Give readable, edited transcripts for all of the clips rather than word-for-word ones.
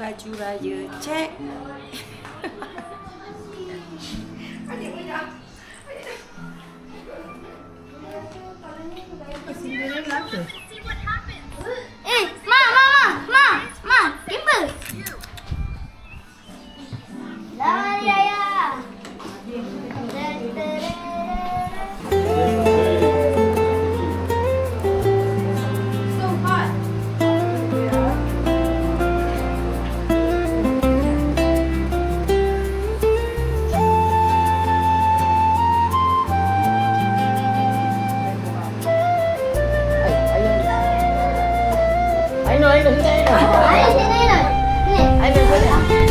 Baju raya check. Ma, gimbal. Selamat Raya. So hot. Anh ơi, sini anh. Anh ơi, sini.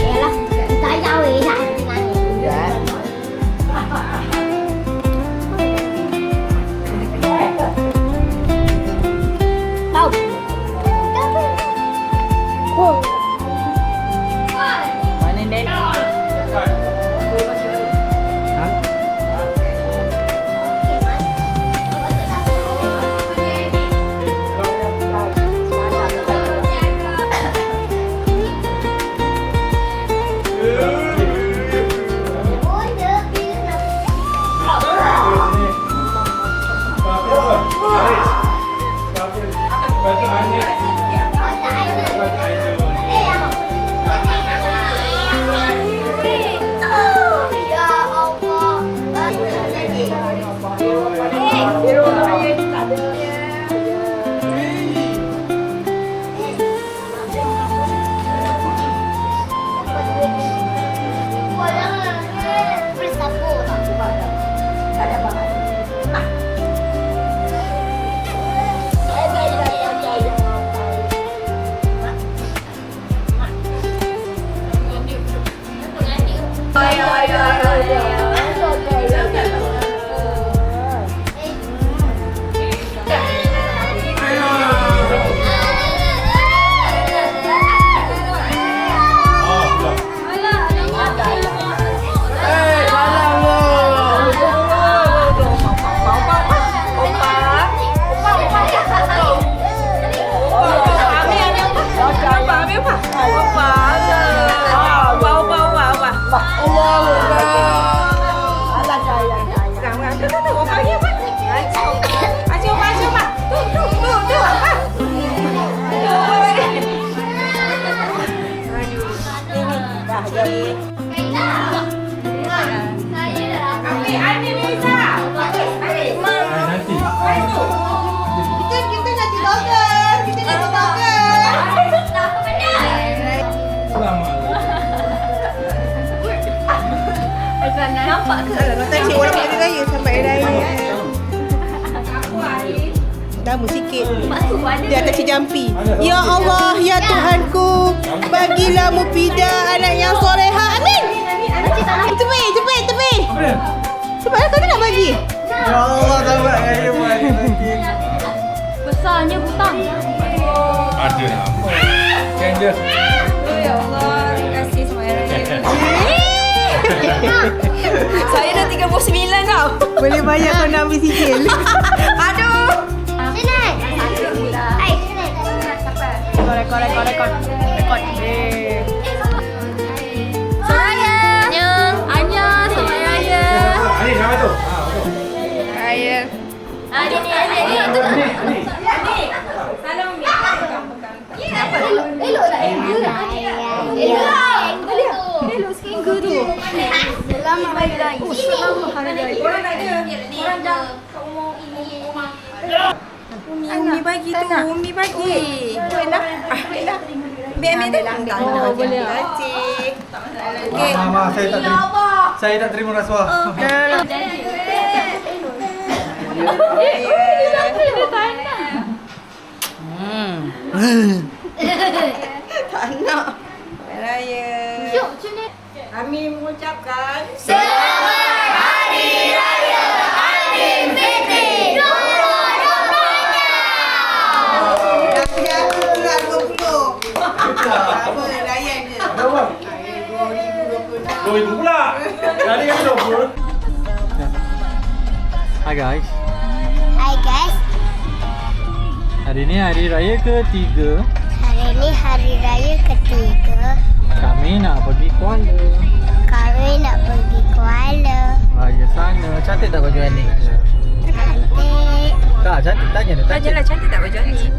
Yalah, tak jauh ya. Dạ. Đâu? Mời anh đi. Nampak ke? Tak cik orang hari raya sampai hari raya. Lama sikit. Dia atas cik jampi. Ya Allah, ya Tuhanku, bagilah Mufidah anak yang soleha. Amin. Tepi. Sebab kau nak bagi. Ya Allah, tak buat raya bagi. Besarnya butang. Ada apa? Kan dia. Ya Allah, terima kasih semuanya raya. Saya dah 39 tau. Boleh bayar kau nak ambil sikit. Aduh. Sini. Hai, sini. Rekod. Soraya. Annyeong. Selamat raya. Ani, nama tu? Raya. Ni. Salam Umi. Elok tak? Elok sikit tu. Selamat hari raya. Selamat hari raya. Korang tak ada. Korang dah kat rumah. Umi bagi tu. Umi bagi. Boleh dah. Ambil dah. Oh, boleh. Terima kasih. Okey. Mama, saya tak terima rasuah. Tak nak. Raya. Jom, sini. Kami mengucapkan Selamat Hari Raya Aidilfitri 2020. Apa raya je? Berapa? 2020 pula. Tadi kan 20. Hi guys. Hai guys. Hari ni hari raya ketiga. Hari ini hari raya ketiga. Kami nak pergi Kuala. Kami nak pergi Kuala. Raya sana. Cantik tak baju ni? Cantik. Tak, cantik. Tanya dia. Tanyalah cantik tak baju ni?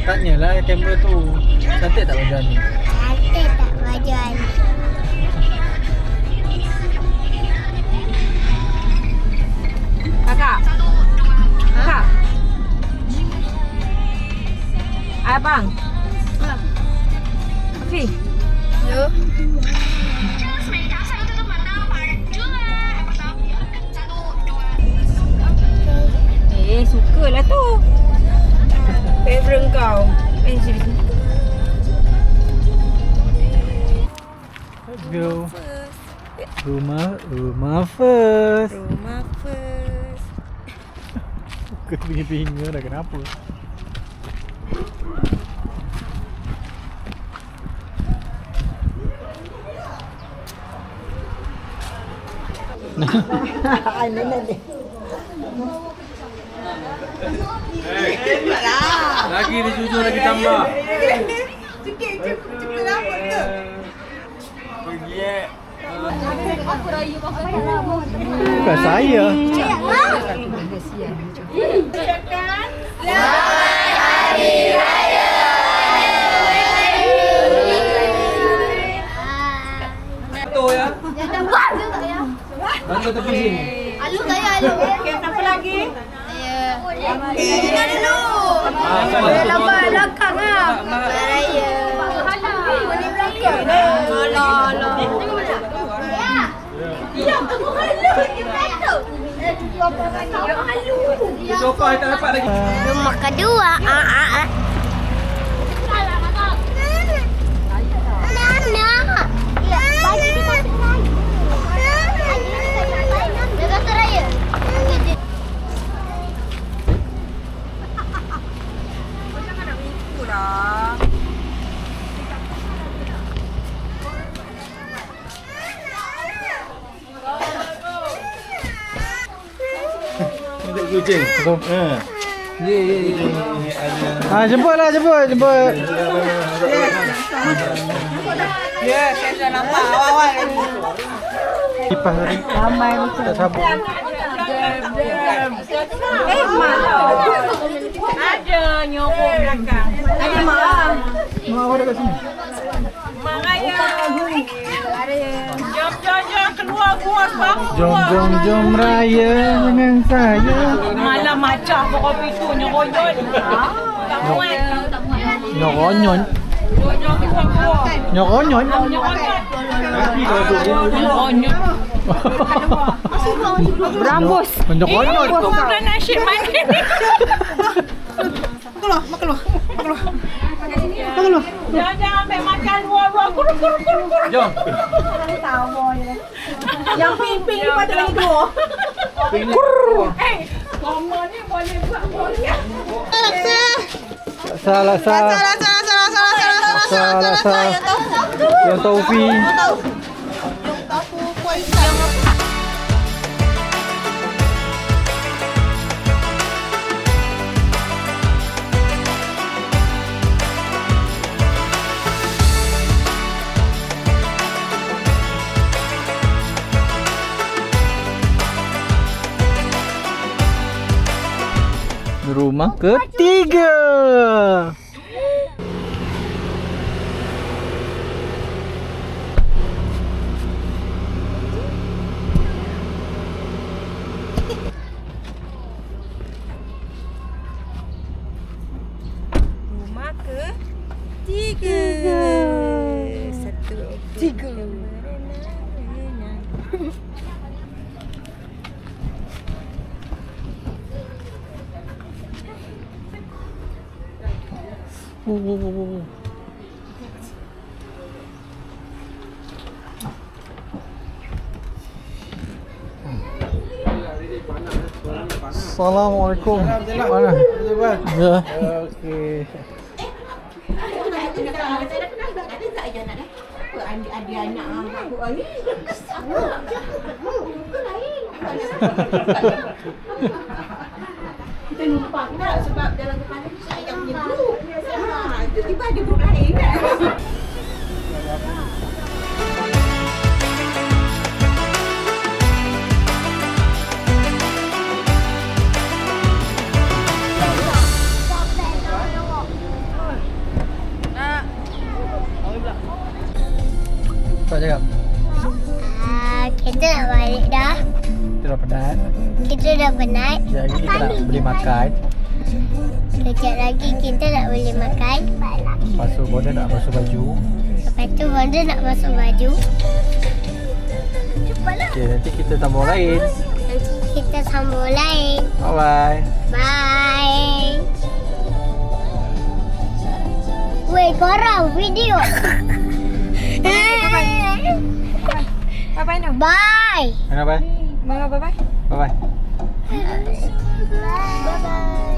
Tanyalah kamera tu. Cantik tak baju ni? Cantik tak baju ni? Kakak. Kakak. Abang. Afi. Yo. Sukalah tu. Favorite kau. Sini. Let's go. Rumah first. Rumah first. Kau bingung dah kenapa? Lagi dia jujur lagi tambah. Sikit lama ke? Pergi bukan saya. Betul ya. Bantu tepi sini. Alu saya alu. Okey, siapa lagi? Ina dulu. Lambat belakang ah. Raya. Boleh belakang. Alah. Ya, aku halu. Sofa tak dapat lagi. Rumah kedua. Nana. Bagi di pasar raya. Dia kata raya. Ada kucing. Ye. Jemputlah, jemput. Ya, saya dah nampak awal-awal. Kipas tadi. Ramai betul. Tak sabuk. Ada nyokong belakang. Ada mak. Mak awak dekat sini. Mak raya. Jom keluar buat Jom raya dengan saya. Malam macam pokok pintu nyokonyon. Tak muat. Nyokonyon. Nyokonyon. Berambus. Nyokonyon. Bukan nasyid mana. Keluar. Jangan ambil makan luar-luar. Kurung. Jom. Yang pink ni pada lagi dua. Mama ni boleh buat boleh. Salah. Yang Taufi. Rumah ketiga. Rumah ketiga. Satu, tiga. Assalamualaikum. Mana? Ya. Okey. Kita lupa sebab dalam kepala saya yang punya group. Tiba-tiba ada grup lain kan? Tak cakap. Kita nak balik dah. Kita dah penat. Kita dah penat. Sekejap lagi kita nak beli makan. Kejap lagi kita nak beli makan. Lepas tu Bonda nak basuh baju. Lepas tu Bonda nak basuh baju. Okay, nanti kita sambung lain. Nanti kita sambung lain. Bye-bye. Bye. Weh, korang video. Bye-bye now. Bye. Bye-bye. Bye-bye. Bye-bye. Bye. Bye.